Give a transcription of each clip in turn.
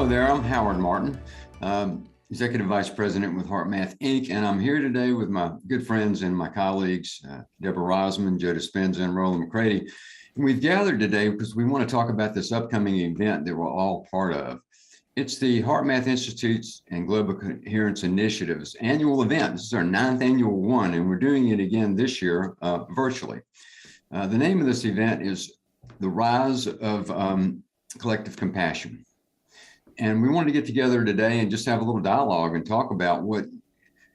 Hello there, I'm Howard Martin, Executive Vice President with HeartMath Inc., and I'm here today with my good friends and my colleagues, Deborah Rosman, Joe Dispenza, and Roland McCready. And we've gathered today because we want to talk about this upcoming event that we're all part of. It's the HeartMath Institute's and Global Coherence Initiative's annual event. This is our 9th annual one, and we're doing it again this year virtually. The name of this event is The Rise of Collective Compassion. And we wanted to get together today and just have a little dialogue and talk about what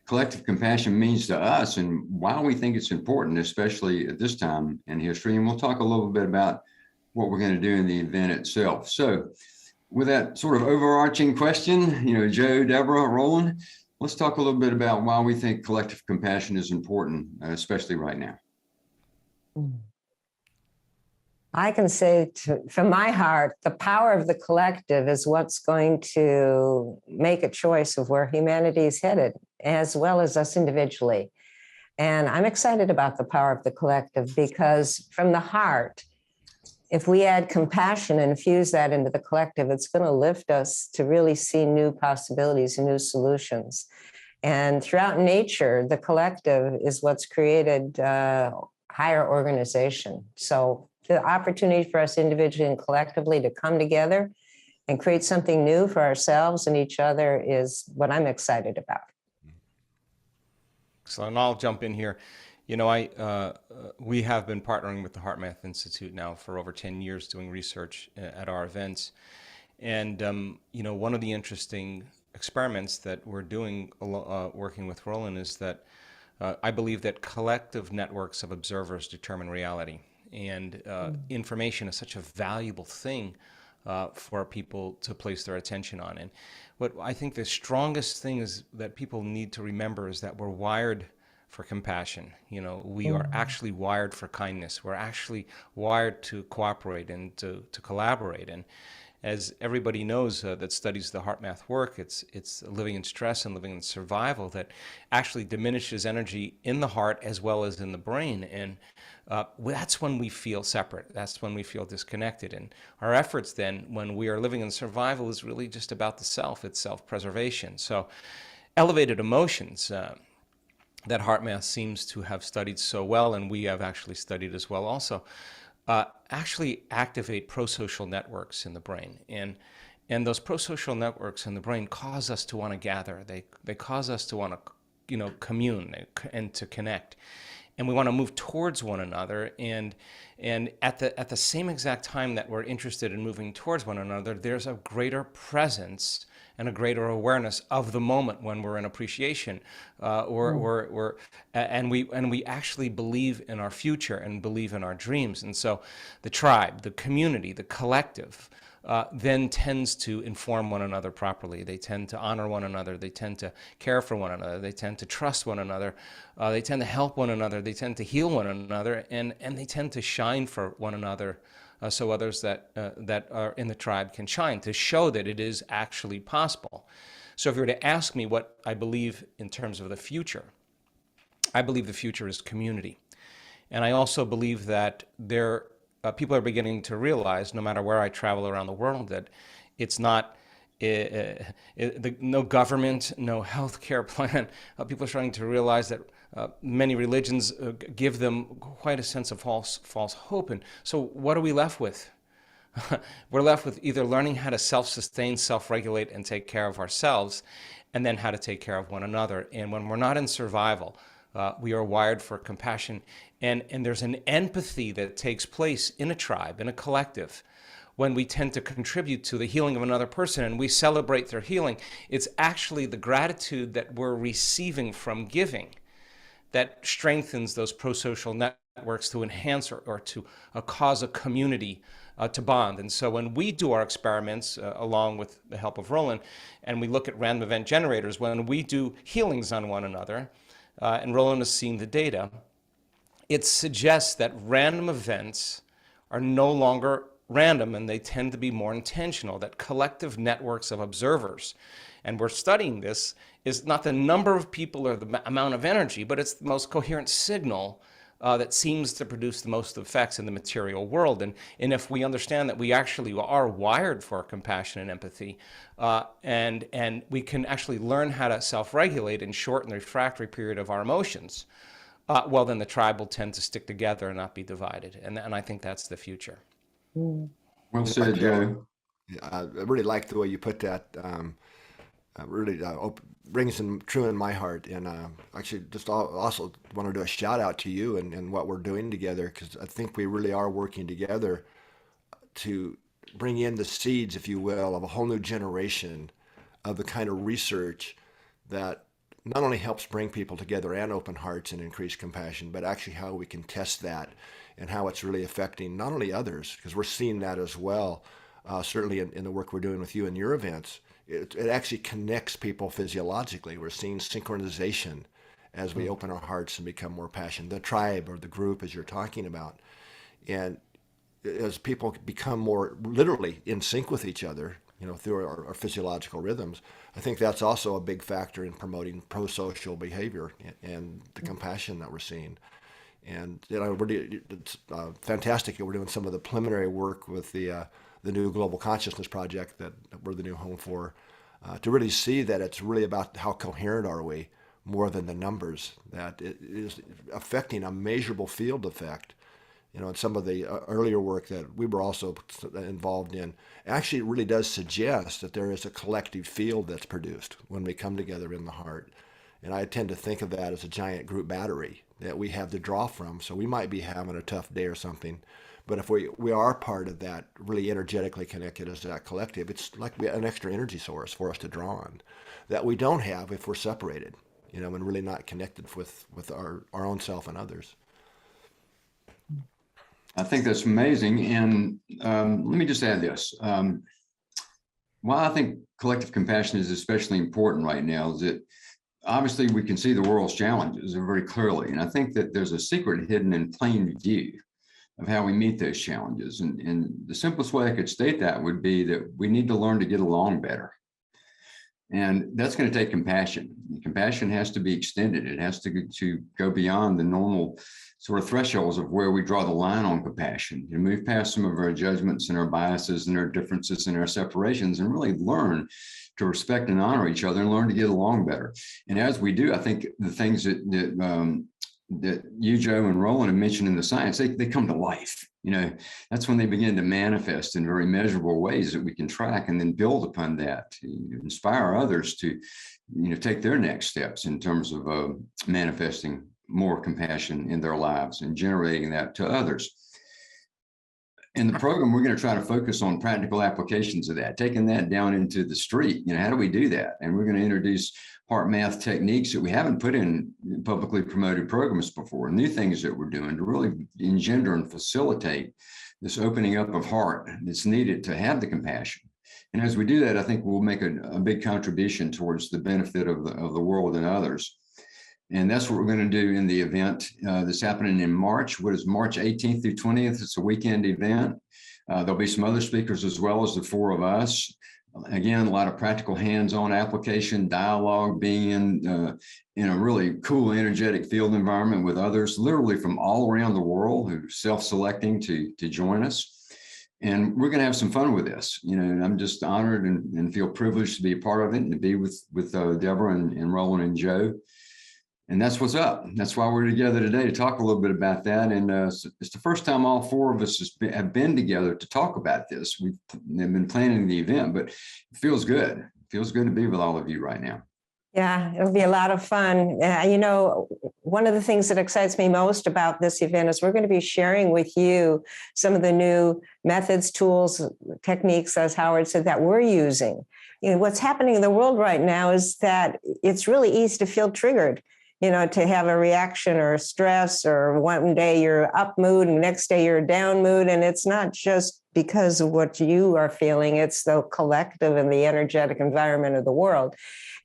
collective compassion means to us and why we think it's important, especially at this time in history. And we'll talk a little bit about what we're going to do in the event itself. So with that sort of overarching question, Joe, Deborah, Roland, let's talk a little bit about why we think collective compassion is important, especially right now. I can say from my heart, the power of the collective is what's going to make a choice of where humanity is headed, as well as us individually. And I'm excited about the power of the collective because from the heart, if we add compassion and infuse that into the collective, it's going to lift us to really see new possibilities and new solutions. And throughout nature, the collective is what's created higher organization. So the opportunity for us individually and collectively to come together and create something new for ourselves and each other is what I'm excited about. Excellent. I'll jump in here. We have been partnering with the HeartMath Institute now for over 10 years doing research at our events. And, one of the interesting experiments that we're doing working with Roland is that I believe that collective networks of observers determine reality. And information is such a valuable thing for people to place their attention on. And what I think the strongest thing is that people need to remember is that we're wired for compassion. We are actually wired for kindness. We're actually wired to cooperate and to collaborate. And as everybody knows that studies the HeartMath work, it's living in stress and living in survival that actually diminishes energy in the heart as well as in the brain. And that's when we feel separate. That's when we feel disconnected. And our efforts then, when we are living in survival, is really just about the self. It's self-preservation. So elevated emotions that HeartMath seems to have studied so well, and we have actually studied as well also, actually activate prosocial networks in the brain. And those prosocial networks in the brain cause us to want to gather. They cause us to want to, commune and to connect. And we want to move towards one another. And at the same exact time that we're interested in moving towards one another, there's a greater presence and a greater awareness of the moment when we're in appreciation, and we actually believe in our future and believe in our dreams. And so the tribe, the community, the collective then tends to inform one another properly. They tend to honor one another. They tend to care for one another. They tend to trust one another. They tend to help one another. They tend to heal one another, and they tend to shine for one another. So others that are in the tribe can shine, to show that it is actually possible. So if you were to ask me what I believe in terms of the future, I believe the future is community. And I also believe that people are beginning to realize, no matter where I travel around the world, that it's not no government, no healthcare plan. People are starting to realize that many religions give them quite a sense of false hope. And so what are we left with? We're left with either learning how to self-sustain, self-regulate, and take care of ourselves, and then how to take care of one another. And when we're not in survival, we are wired for compassion. And there's an empathy that takes place in a tribe, in a collective, when we tend to contribute to the healing of another person and we celebrate their healing. It's actually the gratitude that we're receiving from giving that strengthens those prosocial networks to enhance or to cause a community to bond. And so when we do our experiments, along with the help of Roland, and we look at random event generators, when we do healings on one another, and Roland has seen the data, it suggests that random events are no longer random, and they tend to be more intentional, that collective networks of observers, and we're studying this, is not the number of people or the amount of energy, but it's the most coherent signal that seems to produce the most effects in the material world. And if we understand that we actually are wired for compassion and empathy, and we can actually learn how to self-regulate and shorten the refractory period of our emotions, well, then the tribe will tend to stick together and not be divided. And I think that's the future. Well said, Joe. I really like the way you put that. Really rings true in my heart. And actually, just also want to do a shout out to you and what we're doing together, because I think we really are working together to bring in the seeds, if you will, of a whole new generation of the kind of research that not only helps bring people together and open hearts and increase compassion, but actually how we can test that and how it's really affecting not only others, because we're seeing that as well, certainly in the work we're doing with you in your events. It actually connects people physiologically. We're seeing synchronization as we open our hearts and become more passionate. The tribe or the group, as you're talking about. And as people become more literally in sync with each other, through our physiological rhythms, I think that's also a big factor in promoting pro-social behavior and the compassion that we're seeing. And it's fantastic that we're doing some of the preliminary work with the new Global Consciousness Project that we're the new home for, to really see that it's really about how coherent are we more than the numbers, that it is affecting a measurable field effect. And some of the earlier work that we were also involved in actually really does suggest that there is a collective field that's produced when we come together in the heart. And I tend to think of that as a giant group battery that we have to draw from. So we might be having a tough day or something, but if we are part of that, really energetically connected as that collective, it's like an extra energy source for us to draw on that we don't have if we're separated, and really not connected with our own self and others. I think that's amazing. And let me just add this. Why I think collective compassion is especially important right now is that obviously we can see the world's challenges very clearly. And I think that there's a secret hidden in plain view of how we meet those challenges. And the simplest way I could state that would be that we need to learn to get along better. And that's going to take compassion. Compassion has to be extended. It has to go beyond the normal sort of thresholds of where we draw the line on compassion and move past some of our judgments and our biases and our differences and our separations, and really learn to respect and honor each other and learn to get along better. And as we do, I think the things that you, Joe, and Roland have mentioned in the science, they come to life. That's when they begin to manifest in very measurable ways that we can track and then build upon that to inspire others to, take their next steps in terms of manifesting more compassion in their lives and generating that to others. In the program, we're going to try to focus on practical applications of that, taking that down into the street. How do we do that? And we're going to introduce HeartMath techniques that we haven't put in publicly promoted programs before, new things that we're doing to really engender and facilitate this opening up of heart that's needed to have the compassion. And as we do that, I think we'll make a big contribution towards the benefit of the world and others. And that's what we're going to do in the event that's happening in March. What is March 18th through 20th? It's a weekend event. There'll be some other speakers as well as the four of us. Again, a lot of practical hands-on application, dialogue, being in a really cool, energetic field environment with others, literally from all around the world who are self-selecting to join us. And we're going to have some fun with this. And I'm just honored and feel privileged to be a part of it and to be with Deborah and Roland and Joe. And that's what's up. That's why we're together today to talk a little bit about that. And it's the first time all four of us have been together to talk about this. We've been planning the event, but it feels good. It feels good to be with all of you right now. Yeah, it'll be a lot of fun. One of the things that excites me most about this event is we're going to be sharing with you some of the new methods, tools, techniques, as Howard said, that we're using. What's happening in the world right now is that it's really easy to feel triggered, to have a reaction or stress, or one day you're up mood and next day you're down mood. And it's not just because of what you are feeling, it's the collective and the energetic environment of the world.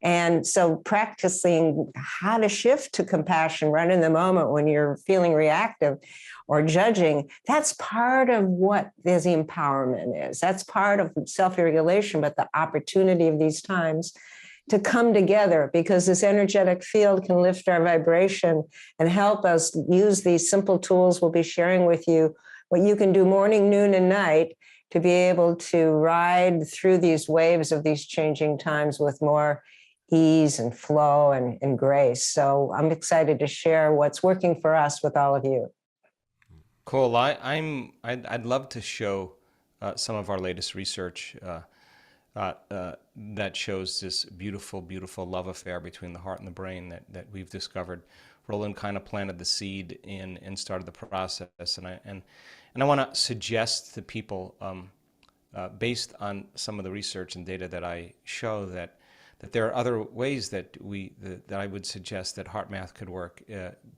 And so practicing how to shift to compassion right in the moment when you're feeling reactive or judging, that's part of what this empowerment is. That's part of self-regulation, but the opportunity of these times to come together, because this energetic field can lift our vibration and help us use these simple tools we'll be sharing with you, what you can do morning, noon, and night to be able to ride through these waves of these changing times with more ease and flow and grace. So I'm excited to share what's working for us with all of you. Cool. I'd love to show some of our latest research that shows this beautiful, beautiful love affair between the heart and the brain that we've discovered. Roland kind of planted the seed in and started the process, and I want to suggest to people, based on some of the research and data that I show, that there are other ways that I would suggest that HeartMath could work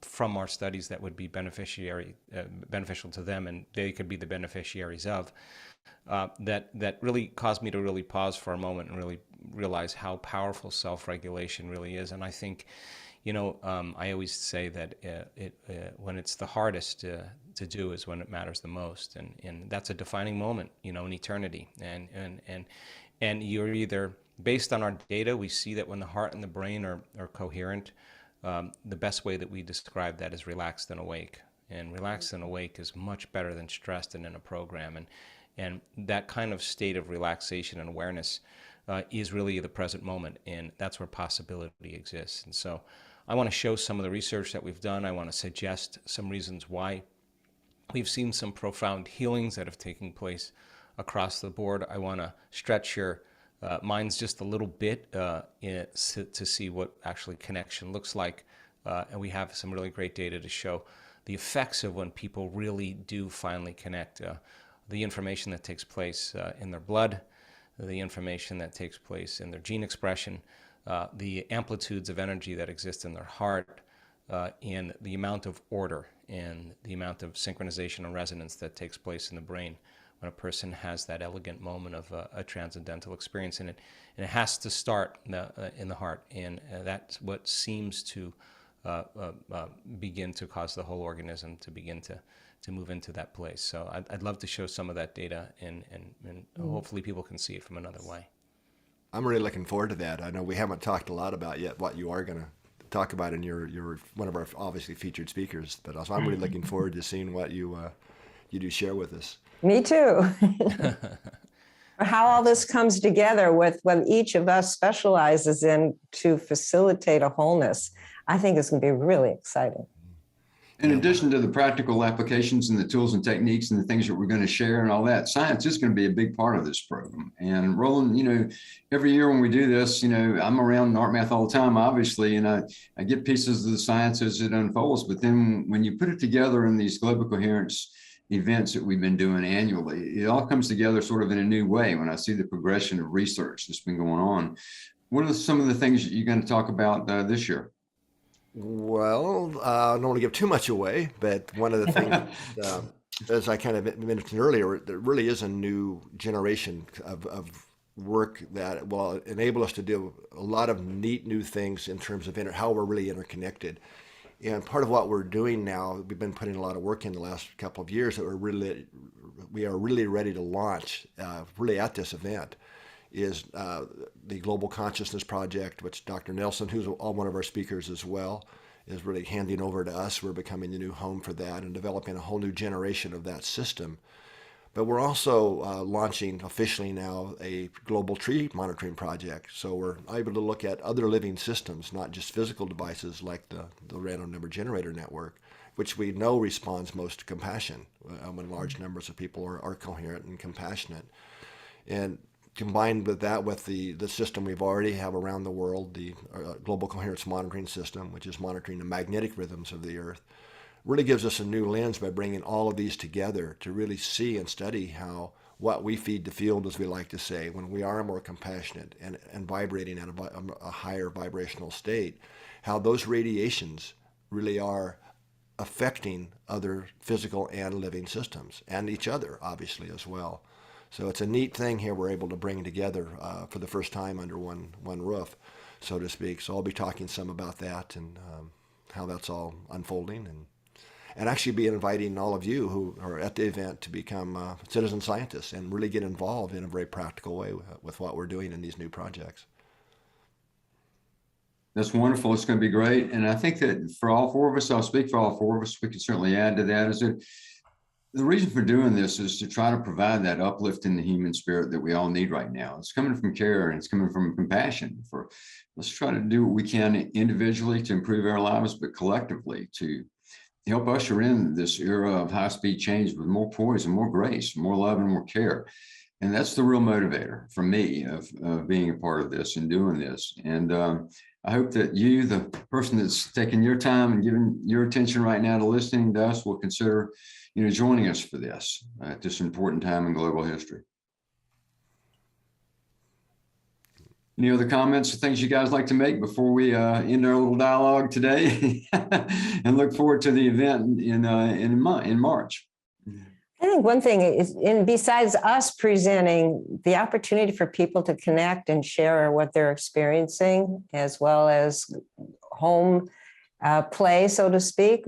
from our studies that would be beneficial to them, and they could be the beneficiaries of. That really caused me to really pause for a moment and really realize how powerful self-regulation really is. And I think, I always say that when it's the hardest to do is when it matters the most, and that's a defining moment, in eternity. And you're either, based on our data, we see that when the heart and the brain are coherent, the best way that we describe that is relaxed and awake. And relaxed and awake is much better than stressed and in a program. And that kind of state of relaxation and awareness is really the present moment, and that's where possibility exists. And so I want to show some of the research that we've done. I want to suggest some reasons why we've seen some profound healings that have taken place across the board. I want to stretch your minds just a little bit to see what actually connection looks like. And we have some really great data to show the effects of when people really do finally connect. The information that takes place in their blood, the information that takes place in their gene expression, the amplitudes of energy that exist in their heart, and the amount of order and the amount of synchronization and resonance that takes place in the brain when a person has that elegant moment of a transcendental experience in it. And it has to start in the heart, and that's what seems to begin to cause the whole organism to begin to move into that place. So I'd love to show some of that data, and hopefully people can see it from another way. I'm really looking forward to that. I know we haven't talked a lot about yet what you are going to talk about, and you're one of our obviously featured speakers. But also, I'm really looking forward to seeing what you do share with us. Me too. How all this comes together with what each of us specializes in to facilitate a wholeness, I think is going to be really exciting. In addition to the practical applications and the tools and techniques and the things that we're going to share and all that, science is going to be a big part of this program. And Roland, every year when we do this, I'm around HeartMath all the time, obviously, and I get pieces of the science as it unfolds. But then when you put it together in these global coherence events that we've been doing annually, it all comes together sort of in a new way when I see the progression of research that's been going on. What are some of the things that you're going to talk about this year? Well, I don't want to give too much away, but one of the things, as I kind of mentioned earlier, there really is a new generation of work that will enable us to do a lot of neat new things in terms of how we're really interconnected. And part of what we're doing now, we've been putting a lot of work in the last couple of years that we are really ready to launch really at this event, is the Global Consciousness Project, which Dr. Nelson, who's one of our speakers as well, is really handing over to us. We're becoming the new home for that and developing a whole new generation of that system. But we're also launching officially now a global tree monitoring project. So we're able to look at other living systems, not just physical devices like the random number generator network, which we know responds most to compassion when large numbers of people are coherent and compassionate. And combined with that, with the system we've already have around the world, the Global Coherence Monitoring System, which is monitoring the magnetic rhythms of the Earth, really gives us a new lens by bringing all of these together to really see and study how what we feed the field, as we like to say, when we are more compassionate and vibrating at a higher vibrational state, how those radiations really are affecting other physical and living systems and each other, obviously, as well. So it's a neat thing here we're able to bring together for the first time under one roof, so to speak. So I'll be talking some about that and how that's all unfolding, and actually be inviting all of you who are at the event to become citizen scientists and really get involved in a very practical way with what we're doing in these new projects. That's wonderful. It's going to be great. And I think that for all four of us, I'll speak for all four of us, we can certainly add to that, is that the reason for doing this is to try to provide that uplift in the human spirit that we all need right now. It's coming from care and it's coming from compassion. For let's try to do what we can individually to improve our lives, but collectively to help usher in this era of high-speed change with more poise and more grace, more love and more care. And that's the real motivator for me of being a part of this and doing this. And I hope that you, the person that's taking your time and giving your attention right now to listening to us, will consider, joining us for this at this important time in global history. Any other comments or things you guys like to make before we end our little dialogue today? And look forward to the event in March. I think one thing is, and besides us presenting, the opportunity for people to connect and share what they're experiencing, as well as home play, so to speak,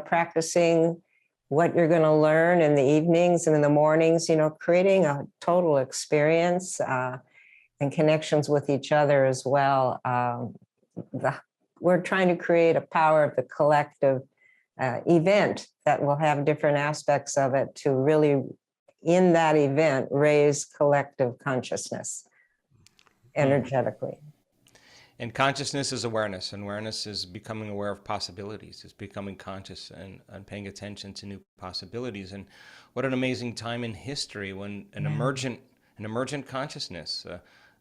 practicing what you're going to learn in the evenings and in the mornings, creating a total experience and connections with each other as well. We're trying to create a power of the collective event that will have different aspects of it to really, in that event, raise collective consciousness energetically. And consciousness is awareness, and awareness is becoming aware of possibilities. It's becoming conscious and paying attention to new possibilities. And what an amazing time in history when an emergent consciousness.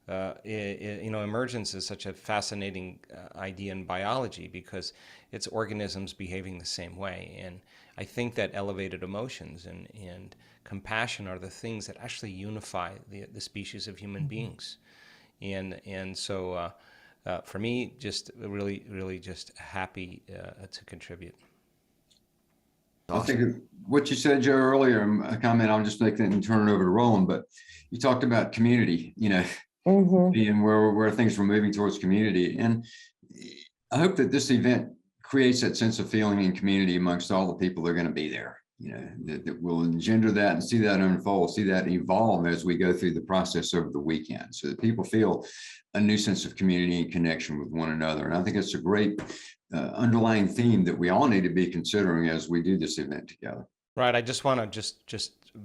Emergence is such a fascinating idea in biology because it's organisms behaving the same way. And I think that elevated emotions and compassion are the things that actually unify the species of human beings. And so for me, just really, really just happy to contribute. I think what you said, Joe, earlier, a comment, I'll just make that and turn it over to Roland, but you talked about community, being where things were moving towards community. And I hope that this event creates that sense of feeling in community amongst all the people that are going to be there, that will engender that and see that unfold, see that evolve as we go through the process over the weekend, so that people feel a new sense of community and connection with one another. And I think it's a great underlying theme that we all need to be considering as we do this event together. Right. I just want to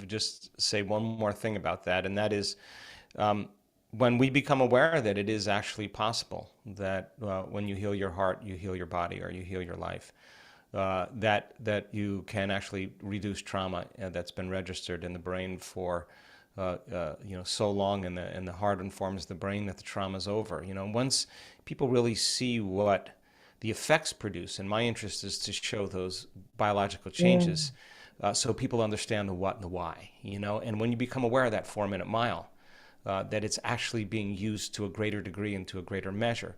just say one more thing about that, and that is, when we become aware that it is actually possible that when you heal your heart, you heal your body, or you heal your life, that you can actually reduce trauma that's been registered in the brain for so long, and the heart informs the brain that the trauma is over. Once people really see what the effects produce, and my interest is to show those biological changes, so people understand the what and the why. And when you become aware of that 4-minute mile, that it's actually being used to a greater degree and to a greater measure.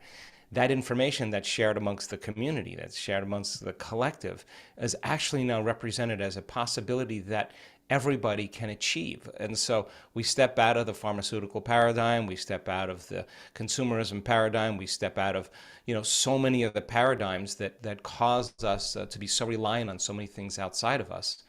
That information that's shared amongst the community, that's shared amongst the collective, is actually now represented as a possibility that everybody can achieve. And so we step out of the pharmaceutical paradigm, we step out of the consumerism paradigm, we step out of so many of the paradigms that caused us to be so reliant on so many things outside of us,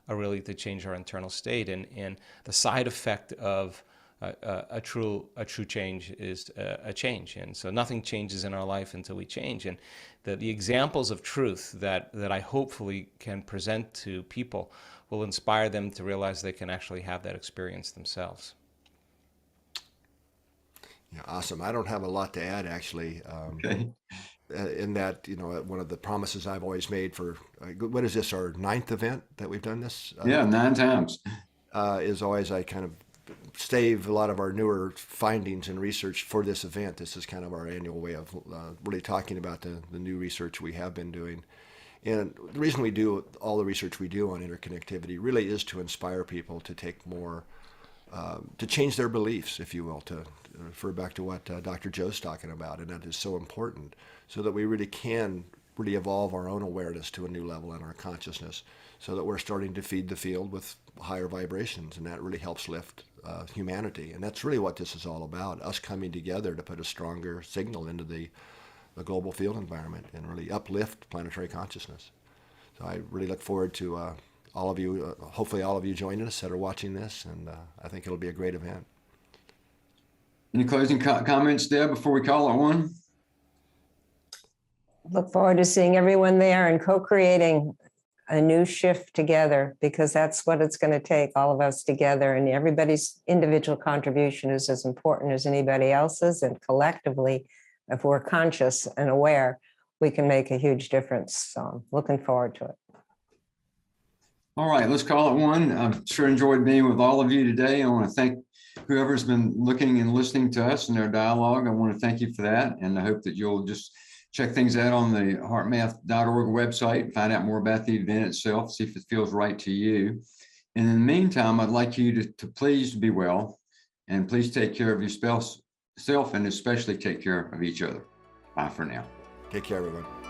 are really to change our internal state. And the side effect of a true change is a change. And so nothing changes in our life until we change. And the examples of truth that I hopefully can present to people will inspire them to realize they can actually have that experience themselves. Yeah, awesome. I don't have a lot to add, actually. Okay. In that, one of the promises I've always made for, what is this, our 9th event that we've done this? 9 times. Is always, I kind of save a lot of our newer findings and research for this event. This is kind of our annual way of really talking about the new research we have been doing. And the reason we do all the research we do on interconnectivity really is to inspire people to take more, to change their beliefs, if you will, to refer back to what Dr. Joe's talking about. And that is so important, so that we really can really evolve our own awareness to a new level in our consciousness, so that we're starting to feed the field with higher vibrations, and that really helps lift humanity. And that's really what this is all about, us coming together to put a stronger signal into the global field environment and really uplift planetary consciousness. So I really look forward to all of you, hopefully all of you joining us that are watching this, and I think it'll be a great event. Any closing comments, Deb, before we call it one? Look forward to seeing everyone there and co-creating a new shift together, because that's what it's going to take, all of us together, and everybody's individual contribution is as important as anybody else's, and collectively, if we're conscious and aware, we can make a huge difference. So looking forward to it. All right, let's call it one. I've sure enjoyed being with all of you today. I want to thank whoever's been looking and listening to us in our dialogue. I want to thank you for that. And I hope that you'll just check things out on the heartmath.org website, find out more about the event itself, see if it feels right to you. And in the meantime, I'd like you to please be well, and please take care of yourself, and especially take care of each other. Bye for now. Take care, everyone.